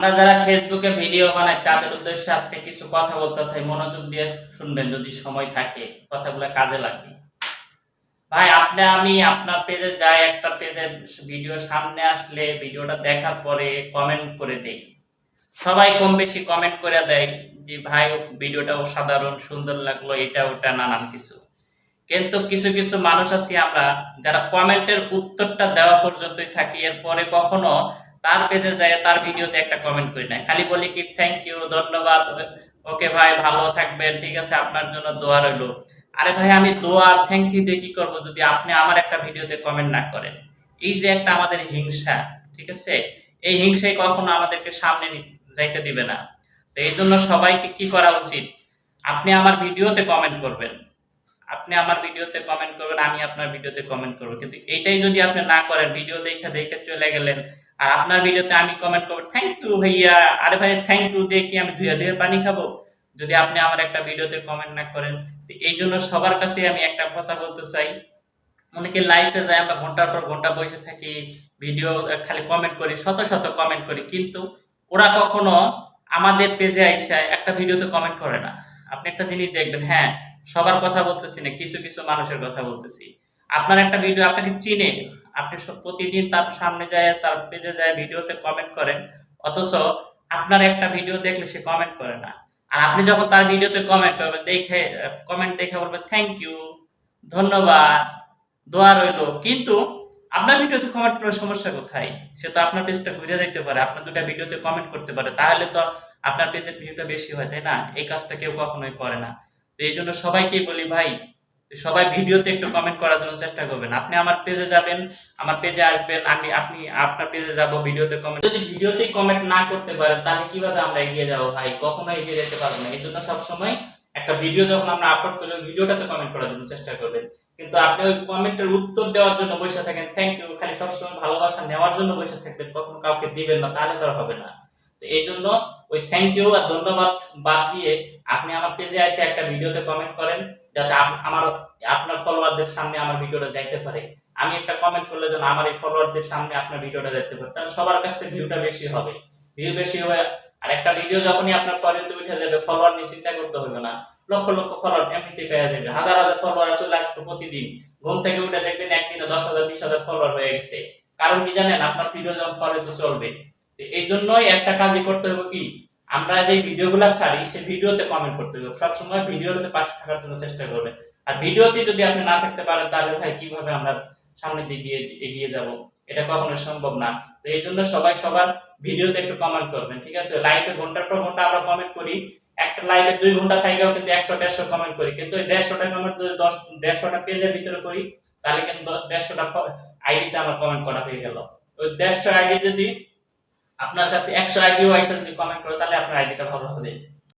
আমরা যারা ফেসবুকে ভিডিও বানাই তাদের উদ্দেশ্যে আজকে কিছু কথা বলতে চাই, মনোযোগ দিয়ে শুনবেন যদি সময় থাকে, কথাগুলো কাজে লাগবে। ভাই আমি আপনার পেজে যাই, একটা পেজের ভিডিও সামনে আসলে ভিডিওটা দেখার পরে কমেন্ট করে দেই। সবাই কম বেশি কমেন্ট করে দেয় যে ভাই ভিডিওটা অসাধারণ, সুন্দর লাগলো, এটা ওটা নানান কিছু। কিন্তু কিছু কিছু মানুষ আছি আমরা যারা কমেন্টের উত্তরটা দেওয়া পর্যন্তই থাকি, এরপরে কখনো তার পেজে যায় তার ভিডিওতে একটা কমেন্ট করি না, খালি বলি কি থ্যাংক ইউ, ধন্যবাদ, ওকে ভাই ভালো থাকবেন, ঠিক আছে, আপনার জন্য দোয়া রইলো। আরে ভাই আমি দোয়া আর থ্যাংক ইউ দিয়ে কি করবো যদি আপনি আমার একটা ভিডিওতে কমেন্ট না করেন? এই যে একটা আমাদের হিংসা, ঠিক আছে, এই হিংসাই কখনো আমাদেরকে সামনে যাইতে দিবে না। তো এই জন্য সবাইকে কি করা উচিত, আপনি আমার ভিডিওতে কমেন্ট করবেন, আপনি আমার ভিডিওতে কমেন্ট করবেন, আমি আপনার ভিডিওতে কমেন্ট করবো। কিন্তু এইটাই যদি আপনি না করেন, ভিডিও দেখে দেখে চলে গেলেন আর আপনার ভিডিওতে আমি কমেন্ট করবো থ্যাংক ইউ ভাইয়া, আরে ভাই থ্যাংক ইউ দিয়ে কি আমি ধুয়ে ধুয়ে পানি খাবো যদি আপনি আমার একটা ভিডিওতে কমেন্ট না করেন? তো এই জন্য সবার কাছে আমি একটা কথা বলতে চাই, অনেকে লাইভে যায়, আমরা ঘন্টার পর ঘন্টা বসে থাকি, ভিডিও খালি কমেন্ট করি, শত শত কমেন্ট করি, কিন্তু ওরা কখনো আমাদের পেজে আইসা একটা ভিডিওতে কমেন্ট করে না। আপনি একটা জিনিস দেখবেন, হ্যাঁ সবার কথা বলতেছি না, কিছু কিছু মানুষের কথা বলতেছি। আপনার একটা ভিডিও আপনাকে চিনে, আপনি প্রতিদিন তার সামনে যায়, তার পেজে যায়, ভিডিওতে কমেন্ট করেন, অথচ আপনার একটা ভিডিও দেখলে সে কমেন্ট করে না। আর আপনি যখন তার ভিডিওতে কমেন্ট করবেন, দেখে কমেন্ট দেখে বলবেন থ্যাংক ইউ, ধন্যবাদ, দোয়া রইলো, কিন্তু আপনার ভিডিওতে কমেন্ট করার সমস্যা কোথায়? সে তো আপনার পেজটা ঘুরে দেখতে পারে, আপনার দুটা ভিডিওতে কমেন্ট করতে পারে, তাহলে তো আপনার পেজের ভিউটা বেশি হয়, তাই না? এই কাজটা কেউ কখনোই করে না। তো এই জন্য সবাইকেই বলি ভাই, সবাই ভিডিওতে একটু কমেন্ট করার জন্য চেষ্টা করবেন। আপনি আমার পেজে যাবেন, আমার পেজে আসবেন, আপনি আপনার পেজে যাব, ভিডিওতে কমেন্ট, যদি ভিডিওতেই কমেন্ট না করতে পারেন তাহলে কিভাবে আমরা এগিয়ে যাবো ভাই? কখনো এগিয়ে যেতে পারবো না। এই জন্য সবসময় একটা ভিডিও যখন আমরা আপলোড করি, ওই ভিডিওটাতে কমেন্ট করার জন্য চেষ্টা করবেন। কিন্তু আপনি ওই কমেন্টের উত্তর দেওয়ার জন্য বসে থাকেন, থ্যাংক ইউ, খালি সবসময় ভালোবাসা নেওয়ার জন্য বসে থাকবেন, কখনো কাউকে দিবেন না, তাহলে তো আর হবে না। তো এই জন্য ওই থ্যাংক ইউ আর ধন্যবাদ বাদ দিয়ে আপনি আমার পেজে এসে একটা ভিডিওতে কমেন্ট করেন, যাতে আমার আপনার ফলোয়ারদের সামনে আমার ভিডিওটা যাইতে পারে। আমি একটা কমেন্ট করলে যেন আমার এই ফলোয়ারদের সামনে আপনার ভিডিওটা যাইতে পারে, তাহলে সবার কাছে ভিউটা বেশি হবে। ভিউ বেশি হবে, আর একটা ভিডিও যখনই আপনার ফলোতে উঠে যাবে, ফলোয়ার নিয়ে চিন্তা করতে হবে না, লক্ষ লক্ষ ফলোয়ার এমনিতে পেয়ে যাবে, হাজার হাজার ফলোয়ার চলে আসবে প্রতিদিন। ঘুম থেকে উঠে দেখবেন একদিনে 10,000 20,000 ফলোয়ার হয়ে গেছে। কারণ কি জানেন? আপনার ভিডিও যখন ফলোতে চলবে। এই জন্যই একটা কাজই করতে হবে কি, আমরা যে ভিডিওগুলো ছাড়ি সেই ভিডিওতে কমেন্ট করতে হবে, সবসময় ভিডিওতে পাশে থাকার জন্য চেষ্টা করবেন। আর ভিডিওতে যদি আপনি না থাকতে পারেন তাহলে ভাই কিভাবে আমরা সামনের দিকে এগিয়ে যাব? এটা কখনো সম্ভব না। তো এই জন্য সবাই সবার ভিডিওতে একটু কমেন্ট করবেন, ঠিক আছে? লাইভে ঘন্টার পর ঘন্টা আমরা কমেন্ট করি, একটা লাইভে 2 ঘন্টা থাকেও কিন্তু 100 150 কমেন্ট করি, কিন্তু ওই 150টা কমেন্ট যদি 150টা পেজের ভিতরে করি তাহলে কিন্তু 150টা আইডিতে আমার কমেন্ট করা হয়ে গেল। ওই 150 আইডি যদি আপনার কাছে 100 আইডিও আইসা যদি কমেন্ট করে তাহলে আপনার আইডিটা ভালো হবে।